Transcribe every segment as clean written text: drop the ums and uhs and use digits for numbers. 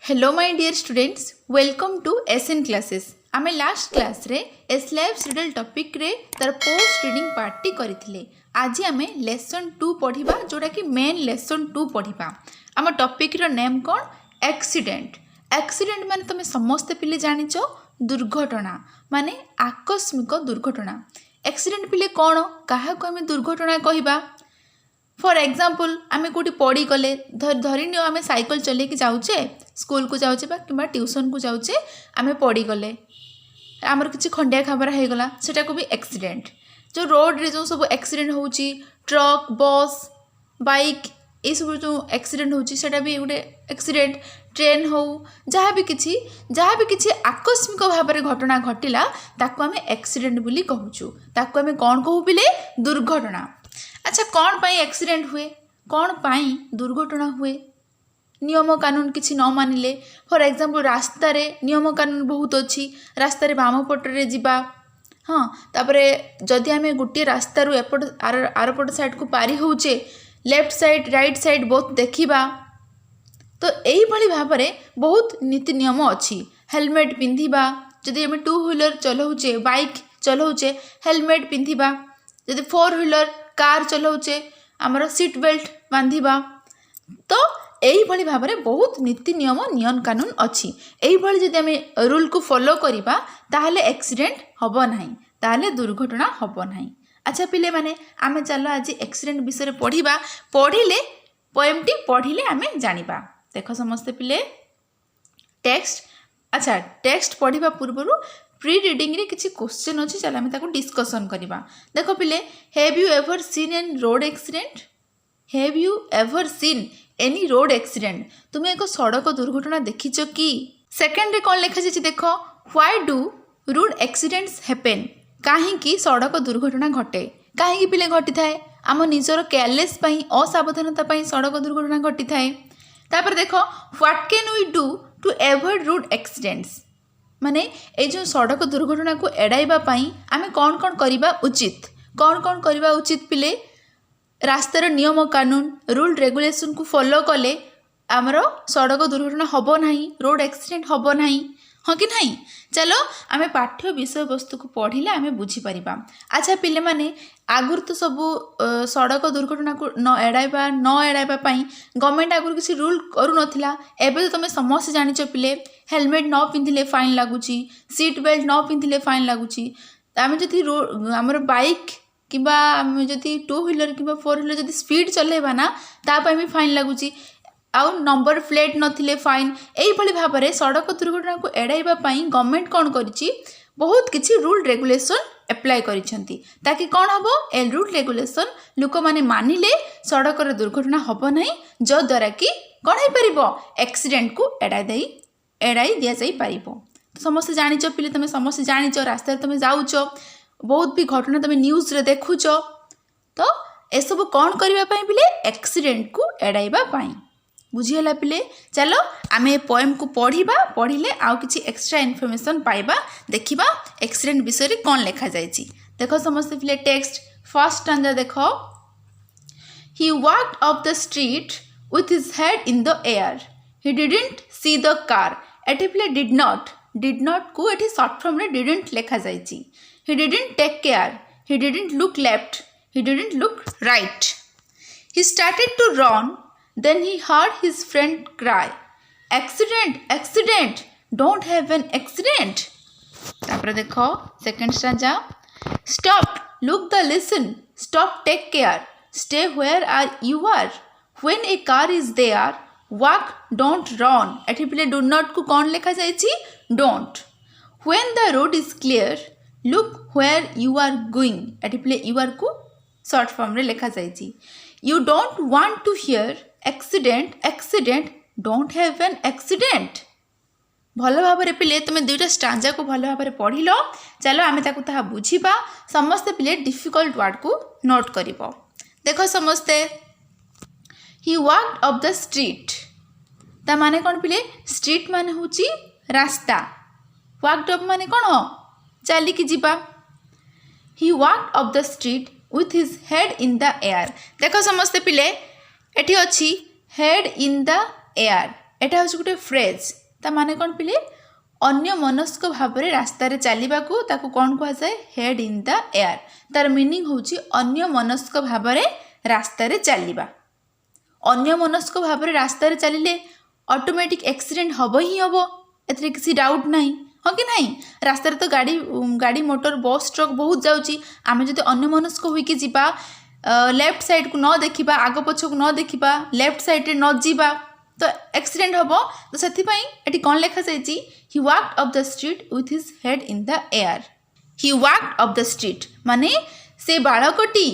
Hello my dear students, welcome to SN classes. आमे last class रे एस्लाइव्स riddle topic रे तार पोस्ट रीडिंग पार्टी करथिले। आज आमे लेसन 2 पढ़िबा, जोटा कि मेन लेसन 2 पढ़िबा। आम टॉपिक रो नेम कोन? एक्सीडेंट। एक्सीडेंट माने तुम समस्त पिले जानिचो दुर्घटना, माने आकस्मिक दुर्घटना। एक्सीडेंट पिले कोन? काहा को आमे दुर्घटना कहिबा? फॉर एग्जांपल आमे कोटी पड़ी गले, धरिनियो आमे साइकिल चले कि जाउचे, स्कूल को जाउचे बा किबा ट्यूशन को जाउचे, आमे पड़ी गले, आमर किछि खंडिया खाबरा हे गला, सेटा को भी एक्सीडेंट। जो रोड रे जो सब एक्सीडेंट होउची, ट्रक, बस, बाइक, ए सब जो एक्सीडेंट होउची सेटा भी गोटे एक्सीडेंट। ट्रेन हो, जहाँ भी किछि आकस्मिक भाबरे घटना घटिला ताको आमे एक्सीडेंट बोली कहूचु। ताको आमे कोन कहू बिले? दुर्घटना। अच्छा, कौन पाई एक्सीडेंट हुए, कौन पाई दुर्घटना हुए? नियम कानून किसी न मानिले। फॉर एग्जांपल रास्ता रे नियम कानून बहुत अच्छी, रास्ता रे बाम पटरे जिबा, हाँ, तापरे जदि आमे गोटे रास्ता रु एपट आरपट साइड को पारी होउचे, लेफ्ट साइड राइट साइड बहुत देखिबा, तो एही भली भाबरे बहुत नीति नियम अच्छी। हेलमेट पिंधिबा, जदि आमे 2 व्हीलर चलाउचे, बाइक चलाउचे, हेलमेट पिंधिबा, जदि 4 व्हीलर कार चलाउचे आमर सीट बेल्ट बांधिबा। तो एही भली भाबरे बहुत नीति नियम नियम कानून अच्छी। एही भली जदि आमे रूल को फॉलो करिबा ताहले एक्सीडेंट हबो नाही, ताहले दुर्घटना हबो नाही। अच्छा पिले माने आमे चलो आज एक्सीडेंट विषय पढ़िबा। पढ़िले पोएम टी पढ़िले आमे जानिबा। देखो समस्त पिले टेक्स्ट, अच्छा टेक्स्ट पढ़िबा पूर्वरु प्री रीडिंग रे किछि क्वेश्चन अछि, चल आमे ताको डिस्कशन करिबा। देखो पिले, have you ever seen an road accident? Have you ever seen any road accident? तुम एक सड़क दुर्घटना देखिछो कि? सेकंड रे कोन लिखा छै देखो, why do road accidents happen? काहे कि सड़क दुर्घटना घटे? काहे कि पिले घटी थाए? आम निजर केयरलेस पई, असावधानता पई सड़क दुर्घटना घटी थाए। तापर देखो, what can we do to avoid road accidents? माने ए जो सड़क दुर्घटना को एड़ाइबा पाई आमे कौन कौन करिबा उचित? कौन कौन करिबा उचित पिले? रास्तार नियम कानून रूल रेगुलेशन को फॉलो कले आमर सड़क दुर्घटना हबो नाही, रोड एक्सीडेंट हबो नाही, हाँ कि नहीं? चलो आमे पाठ्य विषय वस्तु को पढ़िले आमे बुझी परिबा। अच्छा पिले माने आगुर तो सब सड़क दुर्घटना को न एड़ाइबा पाई गवर्नमेंट आगुर किसी रूल करू नथिला। एबे तो तुम समस्त जानिचो पिले, हेलमेट न पिंधिले फाइन लागुची, सीट बेल्ट न पिंधिले फाइन लागुची। आमे जदि हमर बाइक किबा जदि 2 व्हीलर किबा 4 व्हीलर जदि स्पीड चलेबा ना, ता पई भी फाइन लागुची। आउ नंबर प्लेट नथिले फाइन। एही भली भाबरे सड़क दुर्घटना को एड़ाइबा पाई गवर्नमेंट कोन करिछि, बहुत किछि रूल रेगुलेशन अप्लाई करिसेंती, ताकि कोन हबो ए रूल रेगुलेशन लोक माने मानिले सड़क रे दुर्घटना हबो नाही, जो द्वारा कि कोन हे परिबो एक्सीडेंट को एड़ाई दिया जाई परिबो। समस्त जानिचो पिले, तुम समस्त जानिचो, रास्ता रे तुम जाउचो, बहुत भी घटना तुम न्यूज रे देखुचो, तो ए सब कोन करिबा पाई पिले? एक्सीडेंट को एड़ाइबा पाई। बुझीगला पिले? चलो आमे पोएम को पढ़िबा, पढ़िले आउ किछि एक्स्ट्रा इनफॉरमेशन पाइबा, देखिबा एक्सीडेंट विषय रे कोन लिखा जायछि। देखो समस्त पिले टेक्स्ट फर्स्ट स्टैंजा देखो, he walked up the street with his head in the air, he didn't see the car। एठी पिले did not को एठी शॉर्ट फॉर्म रे didn't लिखा जायछि। he didn't take care, he didn't look left, he didn't look right, he started to run, then he heard his friend cry, accident, accident, don't have an accident। तापर देखो second stanza, stop, look the listen, stop, take care, stay where are you are, when a car is there, walk, don't run। एठी पिले do not को कौन लिखा जायछि? don't। when the road is clear, look where you are going। एठी पिले you are को short form रे लिखा जायछि। you don't want to hear accident, accident, don't have an accident। भल भाबरे पिले तुम दुईटा स्टांजा को भल भाबरे पढ़िल। चलो आमे ताकू ताहा बुझिबा। समस्त पिले डिफिकल्ट वर्ड को नोट करिवो। देखो समस्ते, he walked up the street, ता माने कोन पिले? स्ट्रीट माने होची रास्ता, walked up माने कोन हो? चली कि जिबा। he walked up the street with his head in the air। देखो समस्ते पिले एठी अछि हेड इन द एयर, एटा हूँ गोटे फ्रेज ता माने कौन पिले अन्य मनस्क भाव में रास्तार चलवाकू ताकू कौन कहुए हेड इन द एयर तार मीनिंग हूँ अन्य मनस्क भाव में रास्तार चलवा अन्य मनस्क भाव में रास्तार चलिले ऑटोमेटिक एक्सीडेंट हम ही हम एथरे किसी डाउट नहीं हाँ कि नहीं रास्तार तो गाड़ी गाड़ी मोटर बस ट्रक बहुत जाऊँगी आम जो अन्य मनस्क होइकी जीवा लेफ्ट साइड को न देखा आग पछ को न देखा लेफ्ट साइड न जीवा तो एक्सीडेंट हम तो से कौन लिखा जाइए he walked up the street with his head in the air he walked up the street माने से बालकटी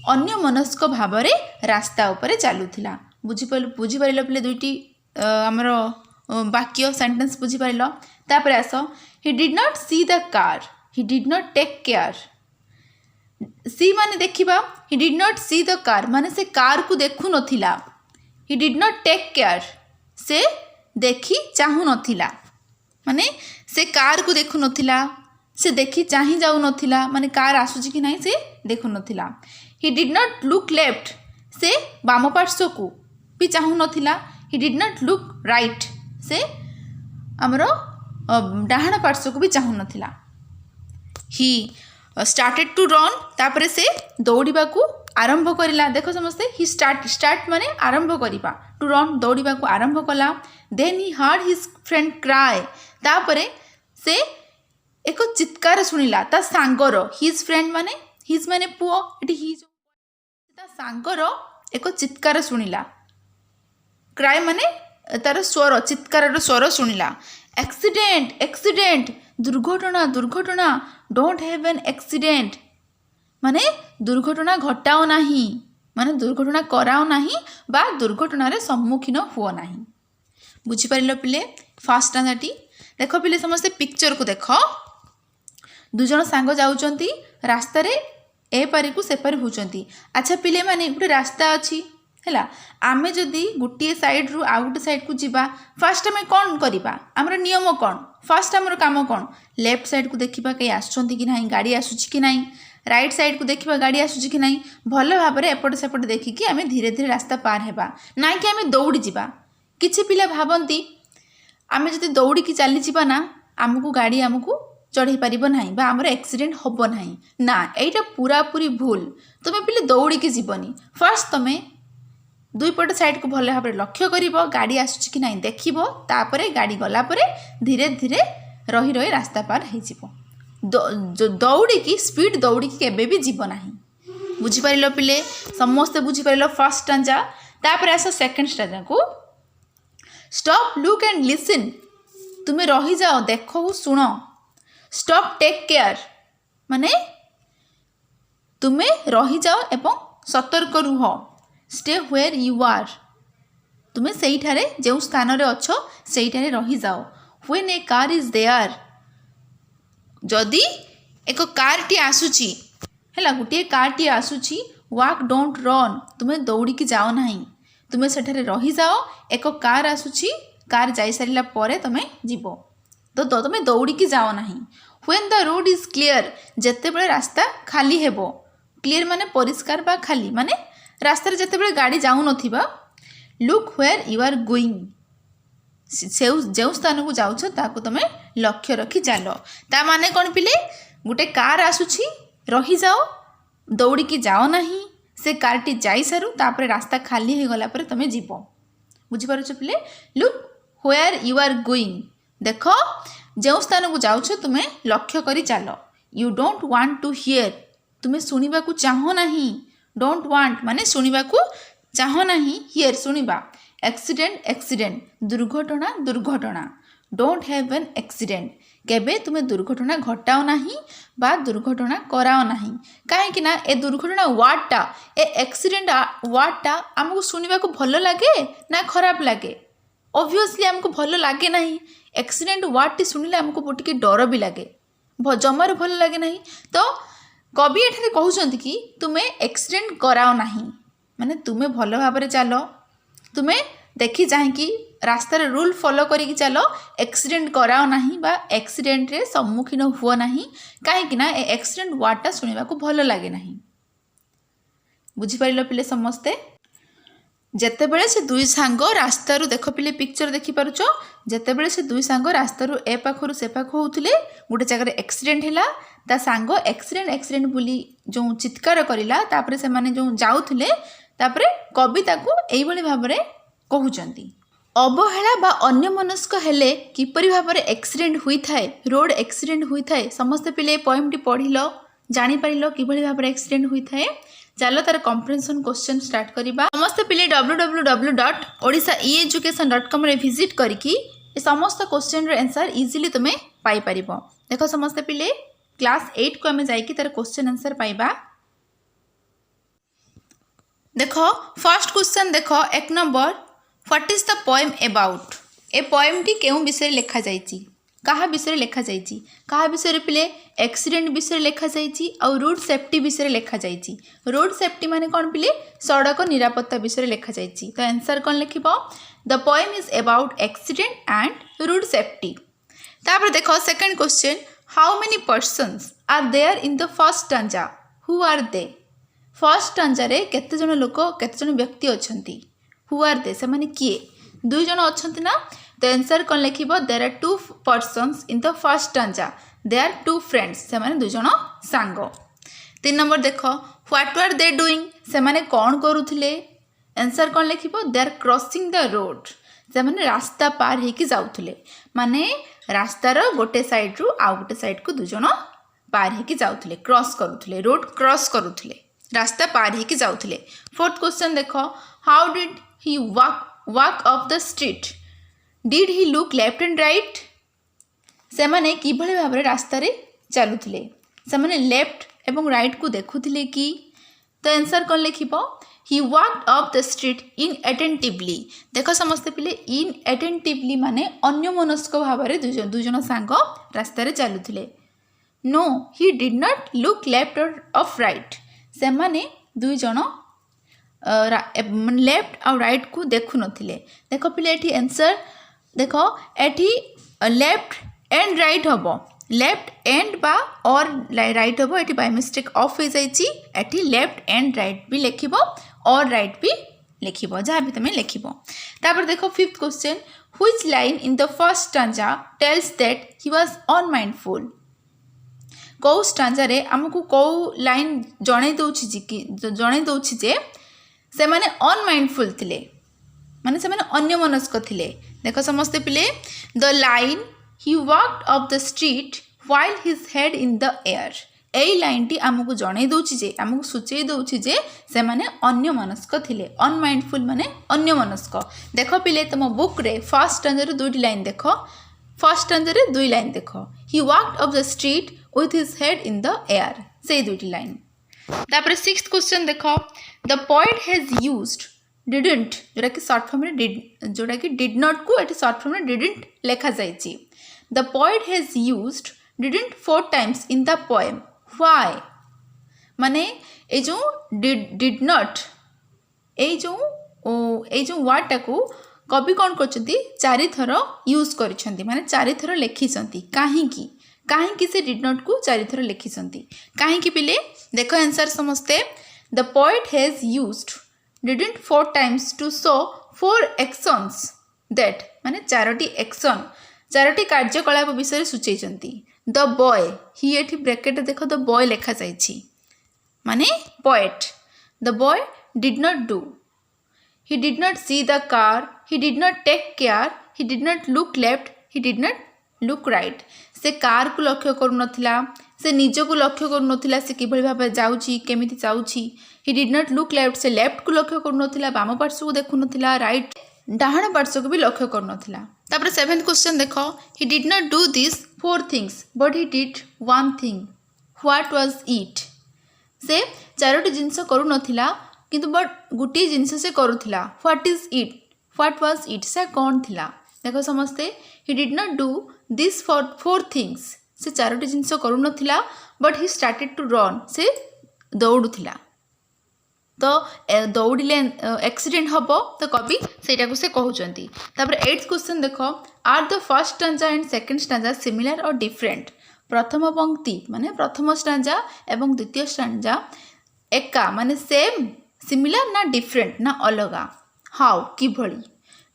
अन्य मनस्क भाव में रास्ता उपर चलुला बुझीपार पे दुईटी आमर वाक्य सेंटेंस बुझीपार तापर आस he did not see the car he did not take care see माने देखिबा he did not see the car माने से कार को देखु नथिला he did not take care से देखी चाहू नथिला माने से कार को देखु नथिला से देखी चाही जाऊ नथिला माने कार आसुची कि नहीं से देखु नथिला he did not look left से बाम पार्श्व को भी चाहू नथिला he did not look right से आमर डाहाण पार्श्व को भी चाहू नथिला ही स्टार्टेड टू रन तापर से दौड़ा को आरंभ करिला देखो समस्ते ही स्टार्ट माने आरंभ करिबा टू रन दौड़ा को आरंभ कला then he heard his friend cry तापरे से एक चित्कार शुणिला ता सांगर हिज फ्रेंड माने हिज माने पुओ एटी हिज ता सांगर एक चित्कार शुणिला क्राए माने तार स्वर चित्कार स्वर शुणिला एक्सीडेंट एक्सीडेंट दुर्घटना दुर्घटना डोंट हैव एन एक्सीडेंट माने दुर्घटना घटाओ नहीं माने दुर्घटना कराओ नहीं बा दुर्घटनार सम्मुखीन हुओ नहीं बुझीपार पिले फास्ट आंसरटी देख पिले समस्ते पिक्चर को देख दुजन सांग जाऊँच रास्तार ए पारी को से पारी होती अच्छा पिले माने गोटे रास्ता अच्छी है आमे जदि गोटे साइड रु आउ गोटे साइड को जीवा फास्ट आम कौन करवा आमर नियम कौन फास्ट आमर काम कौन लेफ्ट साइड को देखा कहीं आसुँच कि ना गाड़ी आसूँ कि ना राइट साइड को देखा गाड़ी आसूँ कि ना भल भाव में एपट सेपट देखिकी आम धीरे धीरे रास्ता पार हेबा ना कि आम दौड़ी जावा किछि पिला भावती आम जदि दौड़ी चली जावा ना आमको गाड़ी आमको चढ़ई पार ना बा आमर एक्सीडेंट हम ना यहीटा पूरा पूरी भूल तुम्हें पिले दौड़ी की जीवनी फास्ट तुम्हें दुई पट साइड को भल भाव लक्ष्य कर गाड़ी आसूँ कि ना देख तापर गाड़ी गलापर धीरे धीरे रही रही रास्ता पार हो दौड़ी की स्पीड दौड़ी की केबे भी जीव ना बुझीपार पिले समस्ते बुझीपार फर्स्ट स्टांजा तापर आस सेकेंड स्टांजा को स्टॉप लुक एंड लिसन तुम्हें रही जाओ देख शुण स्टॉप टेक केयर माने तुम्हें रही जाओ एवं सतर्क रुह स्टे व्वेयर यू आर तुम्हें से जो स्थान रे अच्छो से रही जाओ when a car is there जदि एक कार टी आसूची है गोटे कार टी आसूची वॉक डोंट रन तुम्हें दौड़ी की जाओ ना तुम्हें सेठारे रही जाओ एक कार आसूची कार जाई सारिला परे तुम्हें जीव तो तुम्हें दौड़ी की जाओ ना when the road is clear जेते बळे रास्ता खाली हेबो क्लीयर माने परिष्कार बा खाली माने रास्ता जिते बड़े गाड़ी जाऊ नथिबा look where you are going जो स्थान को जाऊछ ताको तुम्हें लक्ष्य रखी चल ता माने कौन पिले गोटे कार आसूची रही जाओ दौड़ी की जाओ नहीं से कारटी जाई सारू तापर रास्ता खाली हो गला पर तुम्हें जीव बुझीपार पिले look where you are going देख जो स्थान को जाऊछ तुम्हें लक्ष्य करी चल you don't want to hear तुम्हें सुनिबा को चाहो नहीं डोंट वांट माने सुनिबा को चाहो नहीं हियर सुनिबा एक्सीडेंट एक्सीडेंट दुर्घटना दुर्घटना डोंट हैव एन एक्सीडेंट केबे तुम्हें दुर्घटना घटाओ नहीं बा दुर्घटना कराओ नहीं कहीं ना ए दुर्घटना वार्डटा ए एक्सीडेंट वार्डटा आमको सुनिबा को भल लगे ना खराब लगे ऑब्वियसली आमको भल लगे नहीं एक्सीडेंट वार्डटी शुणिले आमको टिके डर भी लगे जमार भल लगे नहीं तो कवि एठारे कहउछंती कि तुम्हें एक्सीडेंट कराओ नहीं माने तुम्हें भल भाव में चल तुम्हें देखी चाहिए रास्तार रूल फॉलो करिकी चलो एक्सीडेंट कराओ नहीं बा एक्सीडेंट रे सम्मुखीन हुओ नहीं कहीं ना एक्सीडेंट वार्डटा शुणा को भल लगे नहीं बुझीपार पिले समस्ते ଯେତେବେଳେ ସେ ଦୁଇ ସାଙ୍ଗ ରାସ୍ତାରୁ ଦେଖ ପିଲେ ପିକ୍ଚର ଦେଖିପାରୁଛ ଯେତେବେଳେ ସେ ଦୁଇ ସାଙ୍ଗ ରାସ୍ତାରୁ ଏ ପାଖରୁ ସେ ପାଖ ହେଉଥିଲେ ଗୋଟେ ଜାଗାରେ ଆକ୍ସିଡେଣ୍ଟ ହେଲା ତା ସାଙ୍ଗ ଆକ୍ସିଡେଣ୍ଟ ବୋଲି ଯେଉଁ ଚିତ୍କାର କରିଲା ତାପରେ ସେମାନେ ଯେଉଁ ଯାଉଥିଲେ ତାପରେ କବି ତାକୁ ଏଇଭଳି ଭାବରେ କହୁଛନ୍ତି ଅବହେଳା ବା ଅନ୍ୟମନସ୍କ ହେଲେ କିପରି ଭାବରେ ଆକ୍ସିଡେଣ୍ଟ ହୋଇଥାଏ ରୋଡ଼ ଆକ୍ସିଡେଣ୍ଟ ହୋଇଥାଏ ସମସ୍ତେ ପିଲେ ପଏମଟି ପଢ଼ିଲ ଜାଣିପାରିଲ କିଭଳି ଭାବରେ ଆକ୍ସିଡେଣ୍ଟ ହୋଇଥାଏ ଚାଲ ତାର କମ୍ପ୍ରେhension क्वेश्चन स्टार्ट करिबा समस्त पिले www.odishaeeducation.com रे विजिट करिकी ए समस्त क्वेश्चन रे आंसर इजीली तुमे पाई परिबो देखो समस्त पिले क्लास 8 को हमें जाइकी तार क्वेश्चन आंसर पाइबा देखो फर्स्ट क्वेश्चन देखो एक number what is the poem about a poem T केउ विषय लिखा जाइची कहा विषय लिखा जाइची कहा विषय पिले एक्सीडेंट विषय लिखा जाइची और रोड सेफ्टी विषय लिखा जाइची रोड सेफ्टी माने कौन पिले सड़क निरापत्ता विषय लिखा जाइची तो आंसर कौन लिखिबो the poem is about accident and road safety तापर देखो second question how many persons are there in the first stanza who are they first stanza रे केते जन लोक केते जन व्यक्ति अछंती हु आर दे से माने किए दुई जन अछंती ना तो आंसर कौन लिखिबो there are two persons in the first stanza they are two friends से माने दुई जन सांग 3 नंबर देखो व्हाट वर दे डूइंग से माने कौन करूथिले आंसर कौन लिखिबो they are crossing the road से माने रास्ता पार हेकी जाउथिले माने रास्तार गोटे साइड रु आ गोटे साइड को दुई जन पार हेकी जाउथिले क्रॉस करूथिले रोड क्रॉस करूथिले रास्ता पार हेकी जाउथिले फोर्थ क्वेश्चन देखो how did he walk up the street did he look left and right से माने किभଳି भाବରେ ରାସ୍ତାରେ ଚାଲୁଥିଲେ ସେମାନେ लेफ्ट एवं राइट को देखुଥିଲେ कि तो आंसर कौन लिखिबो he walked up the street inattentively देखो समस्त पिले इनअटेंटिवली माने अन्यमनस्क भाବରେ दुई जन सांग रास्ताରେ चालुଥିଲେ no he did not look left of right से माने दुई जन लेफ्ट और राइट को देखु नथिले देखो पिले एठी आंसर देखो एठी लेफ्ट एंड राइट हम लेफ्ट एंड बा और राइट हम ये बाय मिस्टेक ऑफ हो जाइए एटी लेफ्ट एंड राइट भी लिखिबो और राइट भी लिखिबो जहाँ भी तुम लिखिबो तापर देखो fifth question which line in the first stanza tells that he was unmindful कौ स्टैंजा रे हमको कौ लाइन जणे दउछि जे से माने अनमाइंडफुल थिले माने से माने अन्यमनस्क थिले देखो समस्त पिले the line he walked up the street while his head in the air AE line T आमको जणे दउछि जे आमको सूचई दउछि जे से माने अन्यमनस्क थिले अनमाइंडफुल माने अन्यमनस्क देखो पिले तुम बुक रे फर्स्ट स्टैंजा रे दुईटी लाइन देखो फर्स्ट स्टैंजा रे दुई लाइन देखो he walked up the street with his head in the air से दुईटी लाइन तापर सिक्स्थ क्वेश्चन देखो the poet has used didn't जोटा कि शॉर्ट फॉर्म रे did not को एटी शॉर्ट फॉर्म रे didn't लिखा जाइछि The poet has used didn't 4 times in the poem. Why? माने ए जो did not ए जो वर्ड टाकू कवि कौन करछंती 4 थर यूज करछंती माने 4 थर लिखिसंती काहेकि से did not को 4 थर लिखिसंती काहेकि पिले देखो आंसर समझते The poet has used didn't 4 times to show 4 actions that माने 4टी एक्शन 4टी कार्यकलाप विषय सूचई द बॉय ही एठी ब्रैकेट देखो द बॉय लिखा जाइछि माने poet the boy did not do he did not see the car he did not take care he did not look left he did not look right से car को लक्ष्य करू नथिला से निज को लक्ष्य करू नथिला से किभଳି भाबे जाउछि केमिति जाउछि he did not look left से लेफ्ट को लक्ष्य करू नथिला वाम पार्श्व को देखु नथिला राइट डाहाण पार्श्व को भी लक्ष्य करू नथिला तापर 7th क्वेश्चन देखो ही did not do this 4 things but he did 1 thing what was it से 4टी जिंस करू नथिला किंतु बट गुटी जिंस से करूथिला what is it what was it से कौन थिला देखो समझते he did not do this 4 things से 4टी जिंस करू नथिला but he started to run से दौड़ुथिला तो दौड़े एक्सीडेंट हम तो कवि सेटा को से कहउचंती तापर 8th क्वेश्चन देखो are the first stanza and second stanza similar or different प्रथम पंक्ति माने प्रथम स्टैंजा एवं द्वितीय स्टैंजा एका माने सेम सिमिलर ना डिफरेंट ना अलगा हाउ किभଳି।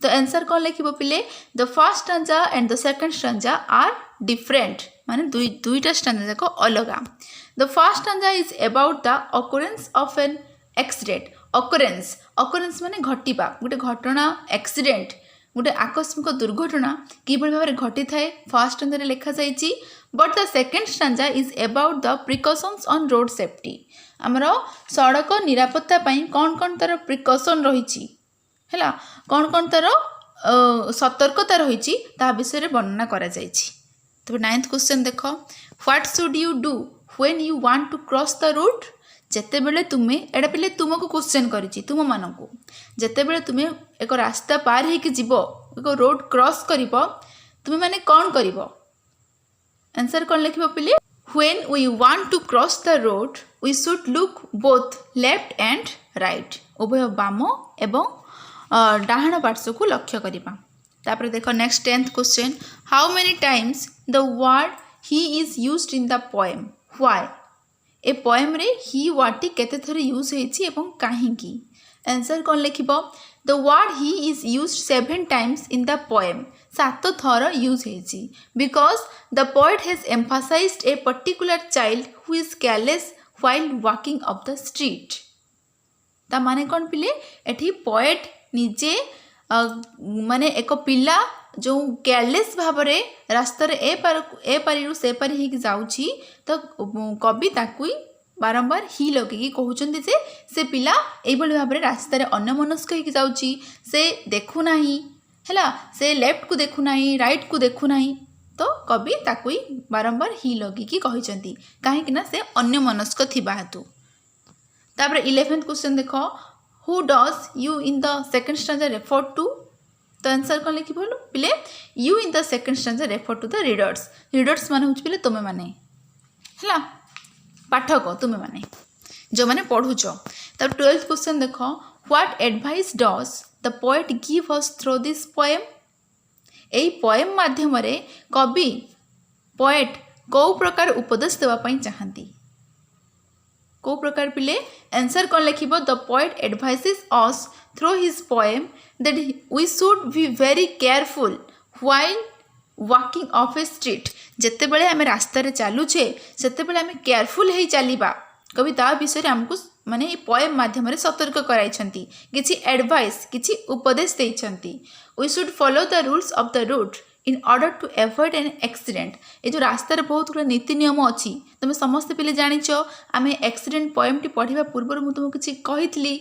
तो आंसर कौन लिखिबो पिले the first stanza and the second stanza are different माने दुईटा स्टांजा जाको अलगा। The first stanza is about the occurrence of an accident. Occurrence माने घटिबा गोटे घटना एक्सीडेंट गोटे आकस्मिक दुर्घटना किभଳି भाबरे घटी थाए फर्स्ट स्टांजा रे लिखा जाईची। But the second stanza is about the precautions on road safety. हमरो सड़क निरापत्ता पई कौन तार प्रिकॉशन रहिची हैला कौन तार सतर्कता रहिची ता विषय रे वर्णना करा जाईची। तो 9th क्वेश्चन देखो what should you do when you want to cross the road. जेते बेले तुमे एडा पिले तुमको क्वेश्चन करिची तुम मानकू जेते बेले तुमे एक रास्ता पार हे कि जीवो एक रोड क्रॉस करिवो तुमे माने कौन करिवो। आंसर कौन लिखिबो पिले when we want to cross the road we should look both left and right. उभय बाम एवं डाहाण पार्श्व को लक्ष्य करिबा। तापर देखो next 10th question how many times the word he is used in the poem why. ए पोएम रे ही वर्ड टी केते थरे यूज हेछि एवं काहेकि। आंसर कौन लिखिबो the word he is used 7 times in the poem 7 थर यूज हेछि because the poet has emphasised a particular child who is careless while walking up the street. ता माने कौन पिले एठी पोएट निजे माने एक पिला जो केयरलेस भाव रे रास्ता रे ए पारी से पारी ही जाउची तो कवि ताकुई बारंबार ही लगे कहउचंदी जे से पिला एई भली भाव रे रास्ता रे अन्यमनस्क ही जाउची से देखु नाही हैला से लेफ्ट को देखु नाही राइट को देखु नाही तो कवि ताकुई बारंबार ही लगे कहिचंती काहे कि ना से अन्यमनस्क थिबा हेतु। तापर 11th क्वेश्चन देखो who does you in the second stanza refer to. तो आंसर कौन लिखि बोलो पिले you in the second stanza refer to the readers माने होछ पिले तुमे माने हैला पाठक तुमे माने जो माने पढुछ। तब 12th क्वेश्चन देखो what advice does the poet give us through this poem. AE poem माध्यम रे कवि पोएट को प्रकार उपदेश देवा पई चाहंती को प्रकार पिले। आंसर कौन लिखिबो the poet advises us through his poem that we should be very careful while walking of a street. जेते बेले हमें रास्ता रे चालुछे सेते बेले हमें केयरफुल हे चलीबा कवि ता विषय रे हमको माने ए पोएम माध्यम रे सतर्क कराइछंती किछि एडवाइस किछि उपदेश देइछंती। We should follow the rules of the route in order to avoid an accident. ये जो रास्ता रे बहुत गुड़ा नीति नियम अच्छी तुम समस्त पिले जानिच आम एक्सीडेंट पोएम टी पढ़ा पूर्व मुझे तुमको किसी कही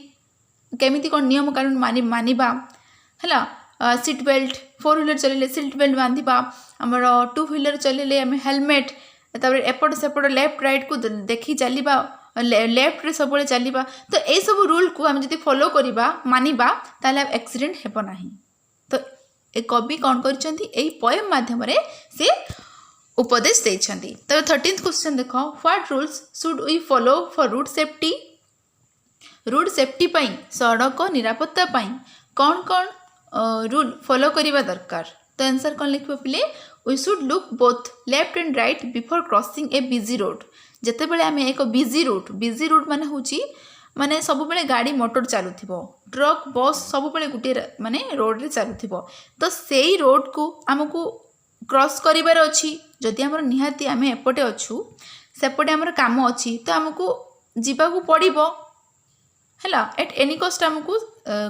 केमिति कौन नियम कानून मानिबा है सीट बेल्ट 4 व्हीलर चलिए सीट बेल्ट बांधिबा आमर 2 व्हीलर चलिए आम हेलमेट तापर एपट सेपट लेफ्ट राइट को देखी चलवा लेफ्ट रे सब चलवा। तो ये सब रूल को आम जब फॉलो करवा मानिबा ताले एक्सीडेंट हेबो नाही। तो ए कवि कौन कर पोएम माध्यम रे से उपदेश देइछंती। तब 13th क्वेश्चन देखो what rules should we follow for road safety. Road safety पई सड़क निरापत्ता पई कौन कौन रूल फॉलो करबा दरकार। तो आंसर कौन लिखबो पिले we should look both left and right before crossing a busy road. जेते बेले आमे एक बिजी रोड माने होची माने सब बेले गाड़ी मोटर चलुथिबो ट्रक बस सब बेले गुटे माने रोड रे चलुथिबो तो सेही रोड को हमको क्रॉस करिवार अछि। जदि हमर निहाती आमे एपटे अछु सेपटे हमर काम अछि तो हमको जीवा को पड़िबो हैला एट एनी कॉस्ट हमको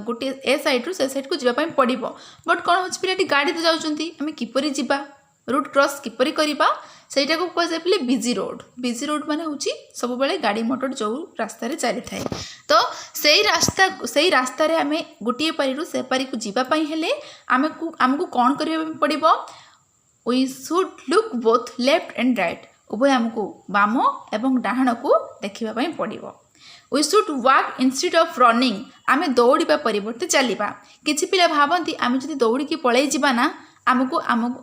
गोटे ए साइड रु से साइड को जीवा पई पड़िबो। बट कोन होछि पिलेटी गाड़ी तो जाउचंती आमे किपरि जीवा रूट क्रॉस किपरि करिबा सेटा को कह पिले बिजी रोड माने होछि सब बेले गाड़ी मोटर जो रास्ता रे चली थाए। तो सेही रास्ता रे आमे गोटे पारी रु से पारी को जीवा पई हेले हमको कौन करिबा पड़िबो we should look both left and right उभय हमको बाम एवं डाहाण को देखिबा पई पड़िबो। We should walk instead of running आमे दौड़िबा परिवर्ते चलिबा। किछि पिला भाबंती आमे जदि दौड़ी की पळै जिबा ना आमको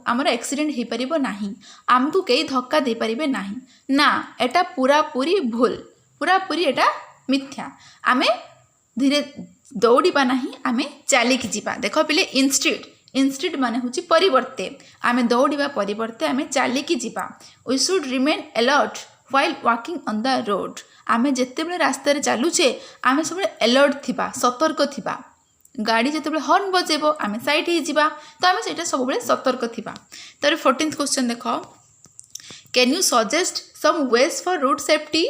आमर एक्सीडेंट हो पारिबो नाही आमको कई धक्का दे पारिबे नाही ना एटा पूरा पूरी भूल पूरा पूरी एटा मिथ्या। आमे धीरे दौड़िबा नाही आमे चालिक जिबा। देखो पिले इंस्टेड माने होची परिवर्ते आमे दौड़िबा परिवर्ते आमे चालिक जिबा। We should remain alert while walking on the road आमे जेते बेले रास्ता रे चालुछे आमे सब अलर्ट थिबा सतर्क थिबा गाड़ी जिते हर्न बजेब आम सैड हो तो आम से सब सतर्क थिबा। तर 14th क्वेश्चन देख, can you suggest some ways for road safety.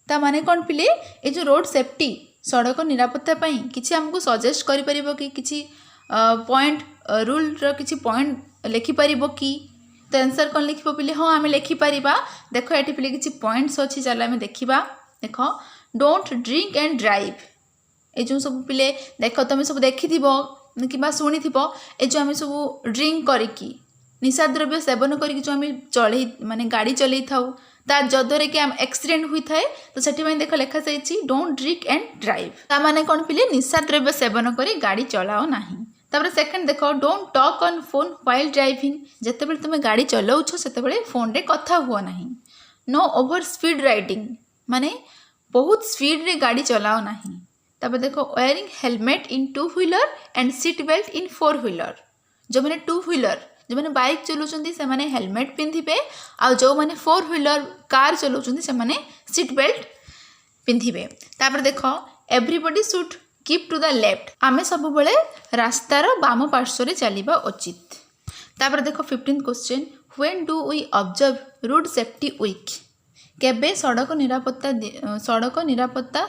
ता माने कौन पिले ये जो रोड सेफ्टी सड़क निरापत्ता किसी आमको सजेस्ट करिपरिबो कि किसी पॉइंट रूल रो किसी पॉइंट लिखिपर कि। तो आंसर कौन लिख पिले, हाँ आम लिखिपर। देख ये पिले किसी पॉइंट्स अच्छी चलो आम देखा। देख डोंट ड्रिंक एंड ड्राइव, ये जो सब पिले देख तुम सब देखि कि शुणी ए जो आम सब ड्रिंक करिकी निशा द्रव्य सेवन करिकी जो आम चल माने गाड़ी चलई था ता जद्वारा कि आम एक्सीडेंट होता है। तो से देख लिखा जाइए डोंट ड्रिंक एंड ड्राइव, ता माने कौन पिले निशा द्रव्य सेवन करी गाड़ी चलाओ नहीं। तापर सेकंड देख don't talk on phone while driving, जिते तुम गाड़ी चलाउछ से फोन रे कथा हुआ नहीं। नो ओवर स्पीड राइडिंग, माने बहुत स्पीड रे गाड़ी चलाओ नहीं। तापर देखो wearing helmet in 2 wheeler and seat belt in 4 wheeler, जो मैंने 2 व्हीलर जो मैंने बाइक चलाउछंती से माने हेलमेट पिंधिबे, आ जो मैंने 4 व्हीलर कार चलाउछंती से माने सीट बेल्ट पिंधिबे। तापर देखो everybody should keep to the left, आमे सब बेले रास्तार बाम पार्श्व रे चलिबा उचित। तापर देखो 15th question, when do we observe road safety week. केबे सड़क निरापत्ता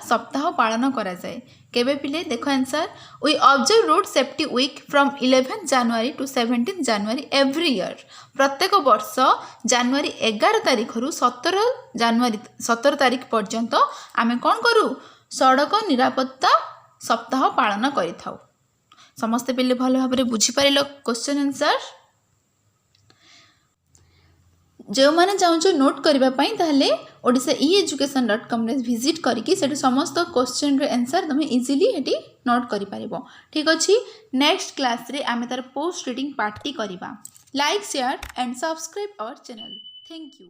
सप्ताह पालन करा जाए, केबे पिले देख answer we observe road safety week from 11 January to 17 January every year. प्रत्येक वर्ष जनवरी 11 तारीख रु 17 तारीख पर्यंत आमे कौन करूँ सड़क निरापत्ता सप्ताह पालन करि थाउ। समस्ते पिले भल भाव बुझीपार क्वेश्चन आंसर। जो मैंने चाहूँ नोट करने ताहले odisha-e-education.com विजिट करके समस्त क्वेश्चन रे आंसर तुम इजीली हेटी नोट कर पारिबो। ठीक अच्छे, नेक्स्ट क्लास रे आमे तार पोस्ट रीडिंग पार्ट टी करबा। Like share and subscribe our channel. Thank you.